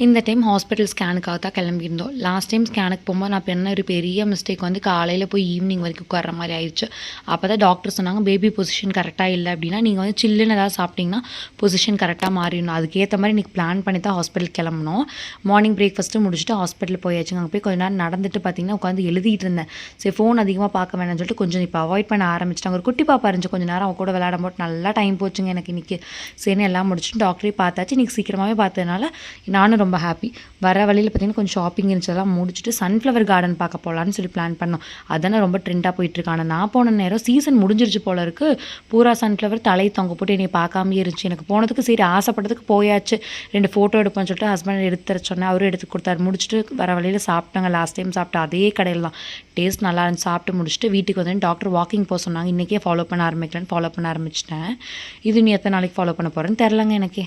இந்த time hospital ஸ்கேனுக்காக தான் கிளம்பியிருந்தோம். Last time ஸ்கேனுக்கு போகும்போது நான் பண்ண ஒரு பெரிய மிஸ்டேக் வந்து காலையில் போய் ஈவினிங் வரைக்கும் உட்கார்ற மாதிரி ஆயிடுச்சு. அப்போ தான் டாக்டர் சொன்னாங்க, பேபி பொசிஷன் கரெக்டாக இல்லை அப்படின்னா நீங்கள் வந்து சில்லுன்னு ஏதாவது சாப்பிட்டிங்கன்னா பொசிஷன் கரெக்டாக மாறிடணும். அதுக்கேற்ற மாதிரி இன்றைக்கி பிளான் பண்ணி தான் ஹாஸ்பிட்டல் கிளம்பணும். மார்னிங் பிரேக்ஃபாஸ்ட்டு முடிச்சுட்டு ஹாஸ்பிட்டல் போயாச்சுங்க. அங்கே போய் கொஞ்ச நேரம் நடந்துட்டு பார்த்தீங்கன்னா உட்காந்து எழுதிட்டு இருந்தேன். சரி ஃபோன் அதிகமாக பார்க்க வேணாம்னு சொல்லிட்டு கொஞ்சம் இப்போ அவாய்ட் பண்ண ஆரம்பிச்சிட்டாங்க. ஒரு குட்டி பாப்பா இருந்துச்சு, கொஞ்சம் நேரம் அவ கூட விளையாடும் போது நல்லா டைம் போச்சுங்க எனக்கு இன்றைக்கி. சரின்னு எல்லாம் முடிச்சுட்டு டாக்டரையும் பார்த்தாச்சு. இன்றைக்கி சீக்கிரமாகவே பார்த்ததுனால நானும் ரொம்ப ஹாப்பி. வர வழியில் பார்த்திங்கன்னா கொஞ்சம் ஷாப்பிங் இருந்துச்செல்லாம் முடிச்சுட்டு சன்ஃப்ளவர் கார்டன் பார்க்க போகலான்னு சொல்லி பிளான் பண்ணோம். அதானே ரொம்ப ட்ரெண்டாக போயிட்டுருக்கு. ஆனால் நான் போன நேரம் சீசன் முடிஞ்சிருச்சு போல இருக்குது. பூரா சன்ஃப்ளவர் தலை தொங்க போட்டு என்னை பார்க்காமே இருந்துச்சு. எனக்கு போனதுக்கு சரி ஆசைப்பட்டதுக்கு போயாச்சு. 2 ஃபோட்டோ எடுப்போம்னு சொல்லிட்டு ஹஸ்பண்ட் எடுத்து தர சொன்னேன். அவரும் எடுத்து கொடுத்தாரு. முடிச்சுட்டு வர வழியில் சாப்பிட்டாங்க. லாஸ்ட் டைம் சாப்பிட்ட அதே கடையில் தான். டேஸ்ட் நல்லா இருந்துச்சு. சாப்பிட்டு முடிச்சுட்டு வீட்டுக்கு வந்து டாக்டர் வாக்கிங் போக சொன்னாங்க. இன்றைக்கே ஃபாலோ பண்ண ஆரம்பிக்கலான்னு ஃபாலோ பண்ண ஆரம்பிச்சிட்டேன். இது நீ எத்தனை நாளைக்கு ஃபாலோ பண்ண போகிறேன்னு தெரிலங்க எனக்கே.